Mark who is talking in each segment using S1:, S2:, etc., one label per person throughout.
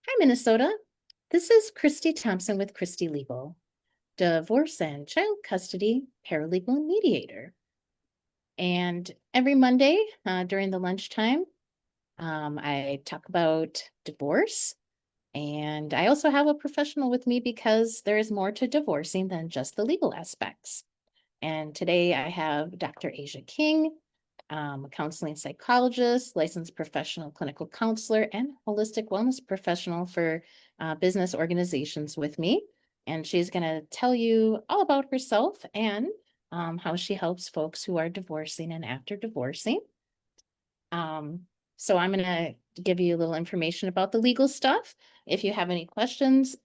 S1: Hi, Minnesota. This is Christy Thompson with Christy Legal, divorce and child custody paralegal and mediator. And every Monday during the lunchtime, I talk about divorce. And I also have a professional with me because there is more to divorcing than just the legal aspects. And today I have Dr. Asia King, a counseling psychologist, licensed professional clinical counselor, and holistic wellness professional for business organizations with me. And she's going to tell you all about herself and how she helps folks who are divorcing and after divorcing. So I'm going to give you a little information about the legal stuff. If you have any questions,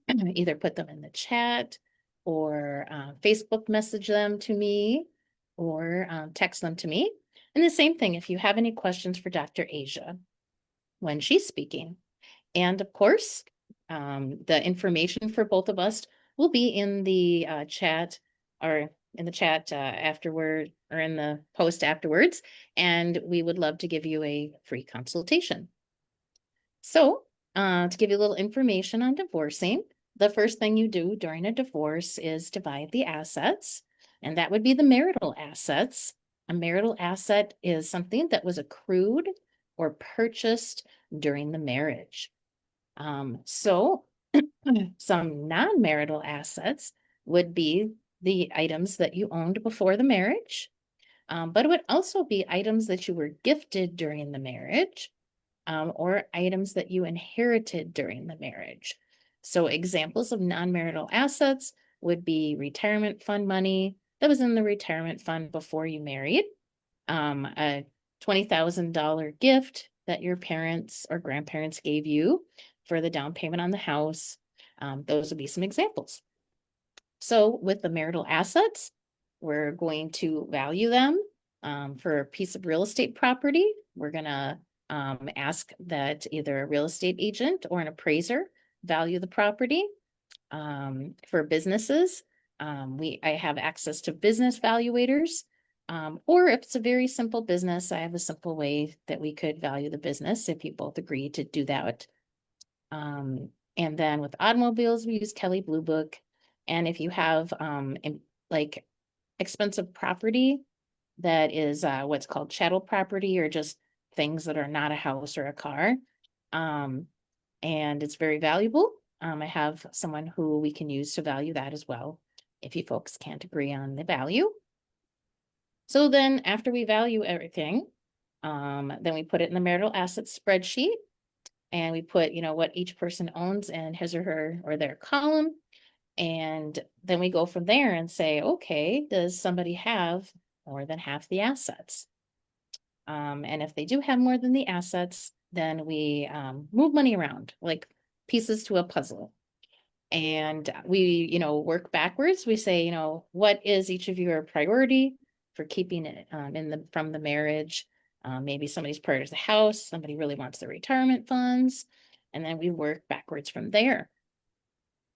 S1: either put them in the chat or Facebook message them to me or text them to me. And the same thing, if you have any questions for Dr. Asia when she's speaking. And of course, the information for both of us will be in the chat or in the chat afterward or in the post afterwards. And we would love to give you a free consultation. So to give you a little information on divorcing, the first thing you do during a divorce is divide the assets, and that would be the marital assets. A marital asset is something that was accrued or purchased during the marriage. So some non-marital assets would be the items that you owned before the marriage, but it would also be items that you were gifted during the marriage, or items that you inherited during the marriage. So examples of non-marital assets would be retirement fund money that was in the retirement fund before you married, a $20,000 gift that your parents or grandparents gave you for the down payment on the house. Those would be some examples. So with the marital assets, we're going to value them for a piece of real estate property. We're going to ask that either a real estate agent or an appraiser value the property. For businesses, I have access to business valuators. Or if it's a very simple business, I have a simple way that we could value the business if you both agree to do that. And then with automobiles, we use Kelley Blue Book. And if you have like expensive property that is what's called chattel property, or just things that are not a house or a car, and it's very valuable, I have someone who we can use to value that as well, if you folks can't agree on the value. So then after we value everything, then we put it in the marital assets spreadsheet, and we put, what each person owns in his or her or their column. And then we go from there and say, okay, does somebody have more than half the assets? And if they do have more than the assets, then we move money around like pieces to a puzzle. And we, work backwards. We say, what is each of your priority for keeping it from the marriage? Maybe somebody's priority is the house, somebody really wants the retirement funds, and then we work backwards from there.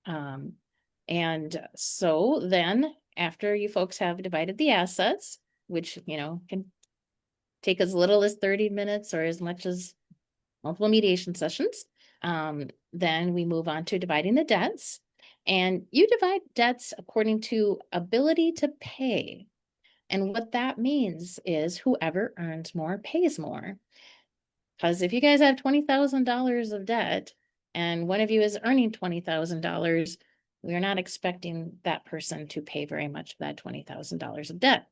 S1: And so then after you folks have divided the assets, which, can take as little as 30 minutes or as much as multiple mediation sessions, then we move on to dividing the debts. And you divide debts according to ability to pay. And what that means is whoever earns more pays more. Because if you guys have $20,000 of debt and one of you is earning $20,000, we're not expecting that person to pay very much of that $20,000 of debt.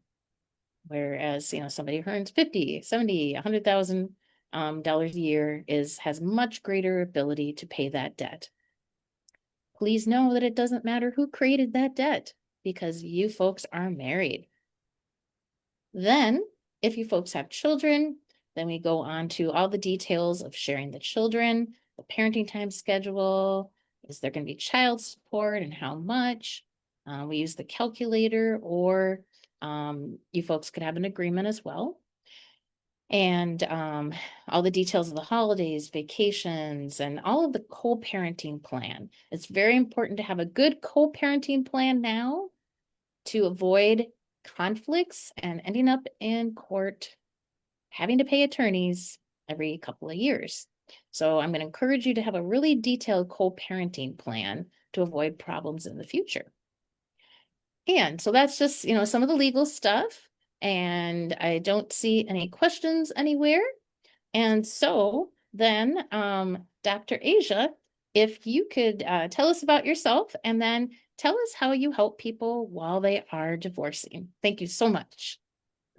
S1: Whereas, somebody who earns 50, 70, $100,000 a year has much greater ability to pay that debt. Please know that it doesn't matter who created that debt because you folks are married. Then, if you folks have children, then we go on to all the details of sharing the children, the parenting time schedule, is there going to be child support and how much? We use the calculator, or you folks could have an agreement as well. And all the details of the holidays, vacations, and all of the co-parenting plan. It's very important to have a good co-parenting plan now to avoid conflicts and ending up in court having to pay attorneys every couple of years. So I'm going to encourage you to have a really detailed co-parenting plan to avoid problems in the future. And so that's just, some of the legal stuff. And I don't see any questions anywhere. And so then, Dr. Asia, if you could tell us about yourself and then tell us how you help people while they are divorcing. Thank you so much.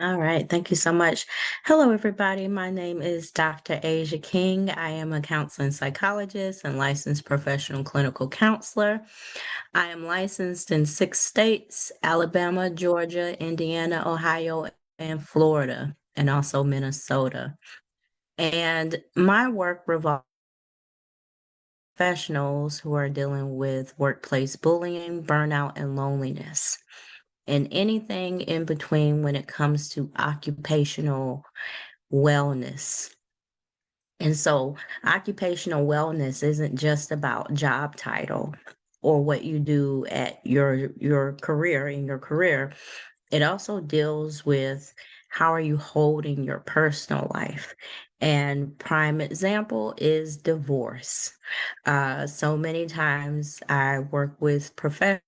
S2: All right, thank you so much. Hello, everybody. My name is Dr. Asia King. I am a counseling psychologist and licensed professional clinical counselor. I am licensed in 6 states: Alabama, Georgia, Indiana, Ohio, and Florida, and also Minnesota. And my work revolves professionals who are dealing with workplace bullying, burnout, and loneliness, and anything in between when it comes to occupational wellness. And so, occupational wellness isn't just about job title or what you do at your career in your career. It also deals with how are you holding your personal life. And prime example is divorce. So many times I work with professionals,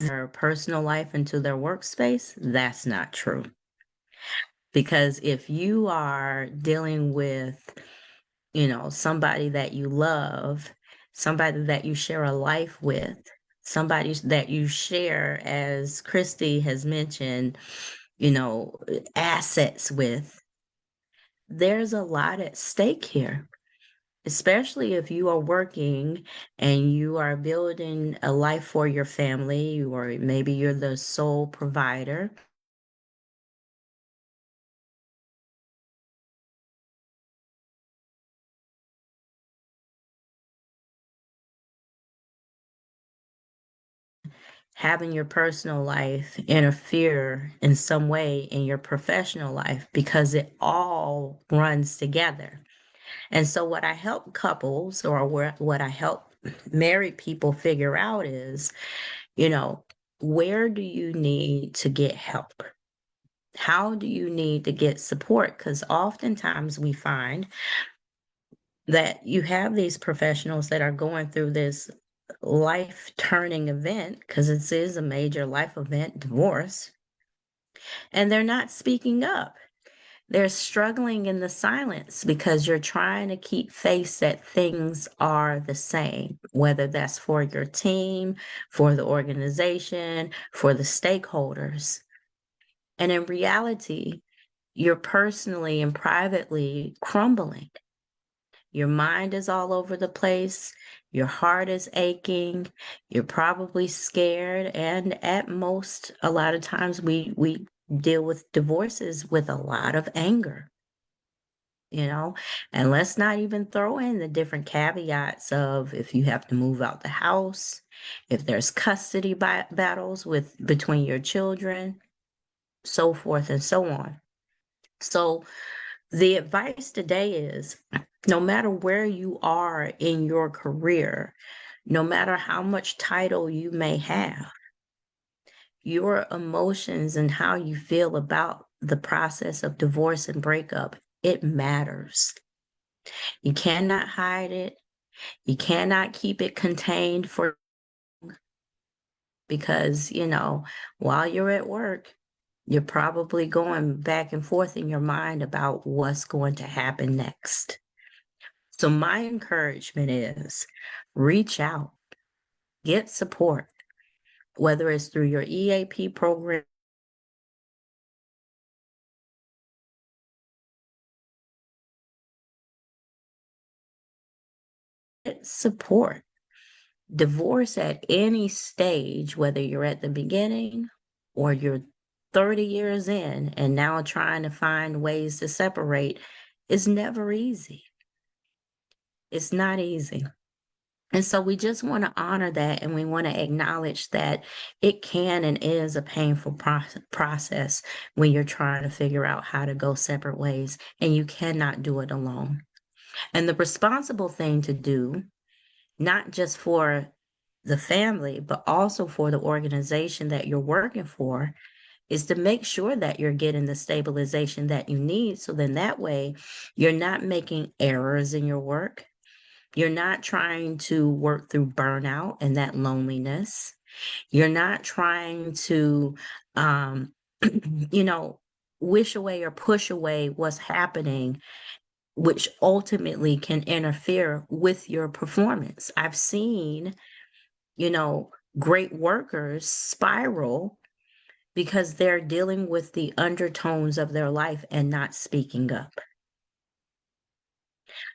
S2: their personal life into their workspace. That's not true. Because if you are dealing with, somebody that you love, somebody that you share a life with, somebody that you share, as Christy has mentioned, assets with, there's a lot at stake here, especially if you are working and you are building a life for your family, or maybe you're the sole provider. Having your personal life interfere in some way in your professional life, because it all runs together. And so, what I help couples, or what I help married people figure out is, you know, where do you need to get help? How do you need to get support? Because oftentimes we find that you have these professionals that are going through this life turning event, because it is a major life event, divorce, and they're not speaking up. They're struggling in the silence because you're trying to keep faith that things are the same, whether that's for your team, for the organization, for the stakeholders. And in reality, you're personally and privately crumbling. Your mind is all over the place. Your heart is aching. You're probably scared. And at most, a lot of times we deal with divorces with a lot of anger, you know? And let's not even throw in the different caveats of if you have to move out the house, if there's custody battles with between your children, so forth and so on. So the advice today is, no matter where you are in your career, no matter how much title you may have, your emotions and how you feel about the process of divorce and breakup, it matters. You cannot hide it. You cannot keep it contained because, while you're at work, you're probably going back and forth in your mind about what's going to happen next. So my encouragement is reach out, get support, whether it's through your EAP program, get support. Divorce at any stage, whether you're at the beginning or you're 30 years in and now trying to find ways to separate, is never easy. It's not easy. And so we just want to honor that, and we want to acknowledge that it can and is a painful process when you're trying to figure out how to go separate ways, and you cannot do it alone. And the responsible thing to do, not just for the family, but also for the organization that you're working for, is to make sure that you're getting the stabilization that you need. So then that way you're not making errors in your work. You're not trying to work through burnout and that loneliness. You're not trying to, um, you know, wish away or push away what's happening, which ultimately can interfere with your performance. I've seen, you know, great workers spiral because they're dealing with the undertones of their life and not speaking up.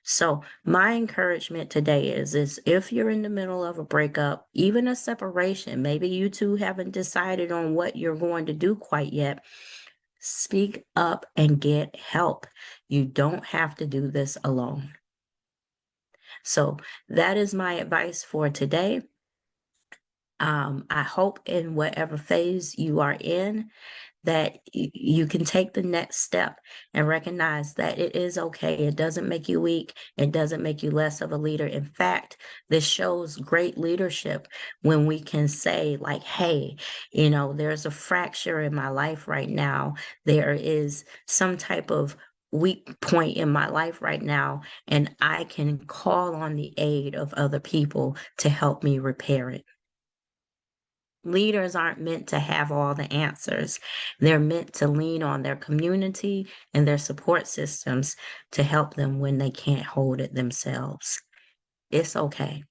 S2: So my encouragement today is if you're in the middle of a breakup, even a separation, maybe you two haven't decided on what you're going to do quite yet, speak up and get help. You don't have to do this alone. So that is my advice for today. I hope in whatever phase you are in, that you can take the next step and recognize that it is okay. It doesn't make you weak. It doesn't make you less of a leader. In fact, this shows great leadership when we can say, like, hey, you know, there's a fracture in my life right now. There is some type of weak point in my life right now, and I can call on the aid of other people to help me repair it. Leaders aren't meant to have all the answers. They're meant to lean on their community and their support systems to help them when they can't hold it themselves. It's okay.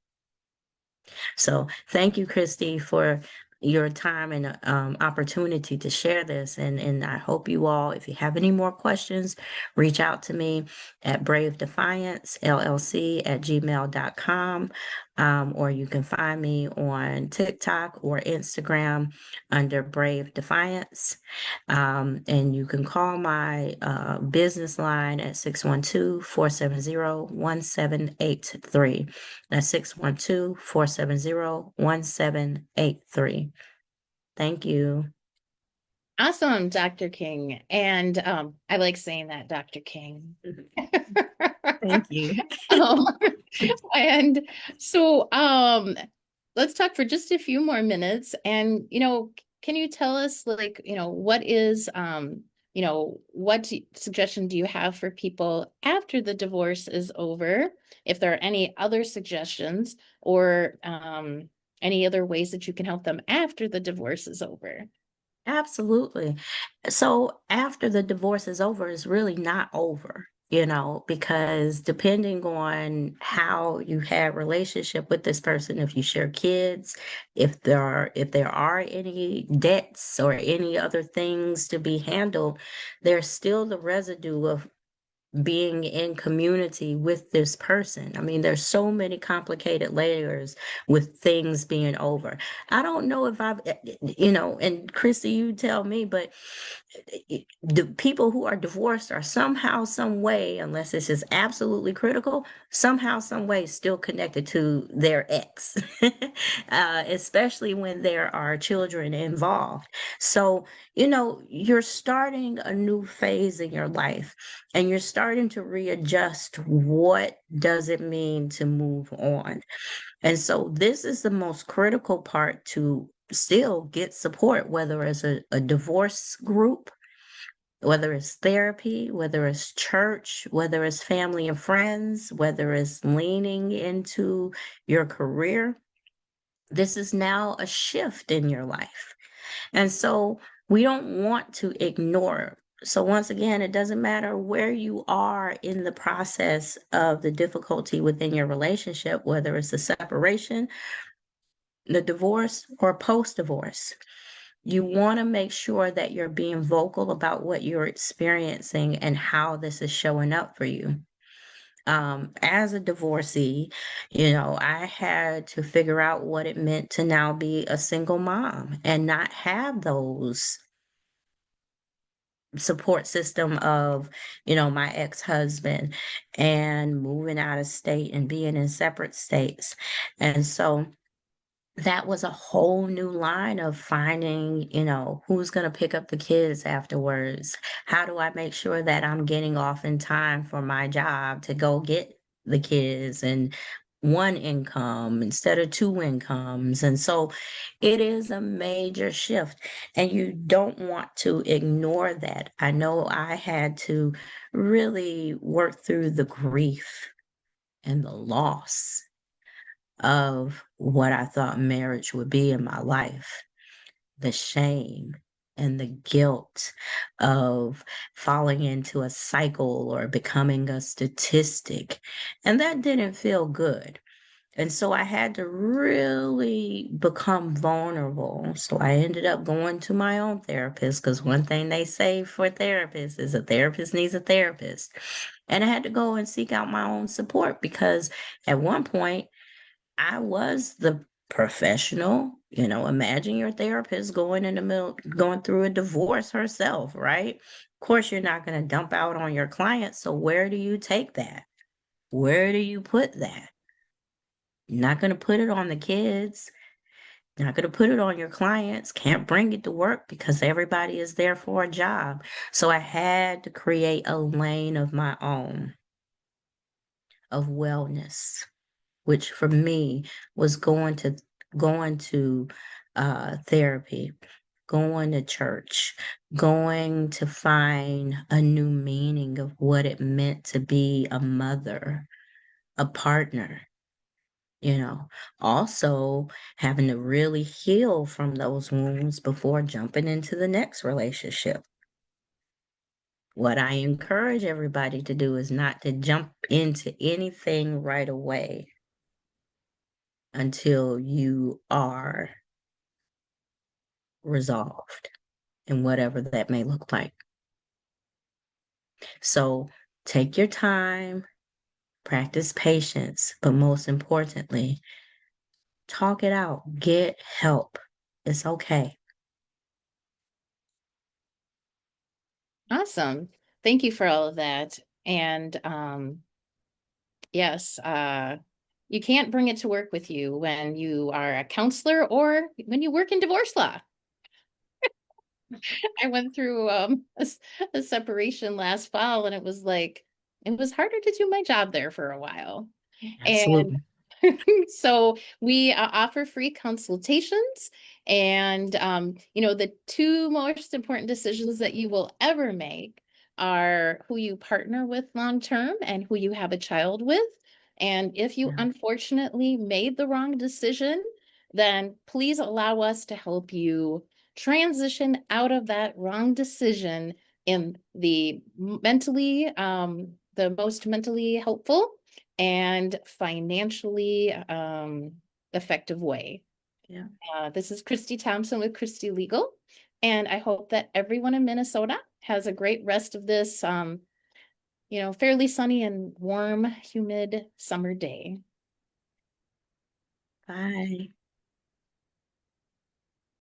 S2: So thank you, Christy, for your time and opportunity to share this. And I hope you all, if you have any more questions, reach out to me at bravedefiancellc at gmail.com. Or you can find me on TikTok or Instagram under Brave Defiance. And you can call my business line at 612-470-1783. That's 612-470-1783. Thank you.
S1: Awesome, Dr. King. And I like saying that, Dr. King.
S2: Thank you.
S1: Um, and so let's talk for just a few more minutes. And can you tell us, like, what is what suggestion do you have for people after the divorce is over? If there are any other suggestions or any other ways that you can help them after the divorce is over?
S2: Absolutely. So after the divorce is over, it's really not over, because depending on how you had relationship with this person, if you share kids, if there are any debts or any other things to be handled, there's still the residue of being in community with this person. I mean, there's so many complicated layers with things being over. I don't know if and Chrissy, you tell me, but the people who are divorced are somehow, some way, unless it's just absolutely critical, somehow, some way still connected to their ex, especially when there are children involved. So, you're starting a new phase in your life and you're starting to readjust what does it mean to move on. And so this is the most critical part, to still get support, whether it's a divorce group, whether it's therapy, whether it's church, whether it's family and friends, whether it's leaning into your career. This is now a shift in your life. And so we don't want to ignore. So once again, it doesn't matter where you are in the process of the difficulty within your relationship, whether it's the separation, the divorce, or post-divorce. You want to make sure that you're being vocal about what you're experiencing and how this is showing up for you. As a divorcee, I had to figure out what it meant to now be a single mom and not have those support system of, my ex-husband and moving out of state and being in separate states. And so that was a whole new line of finding, who's going to pick up the kids afterwards. How do I make sure that I'm getting off in time for my job to go get the kids and one income instead of two incomes? And so it is a major shift, and you don't want to ignore that. I know I had to really work through the grief and the loss of what I thought marriage would be in my life, the shame and the guilt of falling into a cycle or becoming a statistic. And that didn't feel good. And so I had to really become vulnerable. So I ended up going to my own therapist, because one thing they say for therapists is a therapist needs a therapist. And I had to go and seek out my own support, because at one point, I was the professional. Imagine your therapist going through a divorce herself, right? Of course, you're not going to dump out on your clients. So where do you take that? Where do you put that? You're not going to put it on the kids. You're not going to put it on your clients. Can't bring it to work because everybody is there for a job. So I had to create a lane of my own of wellness, which for me was going to therapy, going to church, going to find a new meaning of what it meant to be a mother, a partner, you know, also having to really heal from those wounds before jumping into the next relationship. What I encourage everybody to do is not to jump into anything right away until you are resolved, and whatever that may look like. So take your time, practice patience, but most importantly, talk it out, get help. It's okay.
S1: Awesome. Thank you for all of that. And yes, you can't bring it to work with you when you are a counselor or when you work in divorce law. I went through a separation last fall, and it was like it was harder to do my job there for a while. And
S2: Absolutely.
S1: so we offer free consultations, and the two most important decisions that you will ever make are who you partner with long term and who you have a child with. And if you
S2: Yeah.
S1: unfortunately made the wrong decision, then please allow us to help you transition out of that wrong decision in the most mentally helpful and financially effective way.
S2: Yeah.
S1: This is Christy Thompson with Christy Legal, and I hope that everyone in Minnesota has a great rest of this, fairly sunny and warm, humid summer day.
S2: Bye.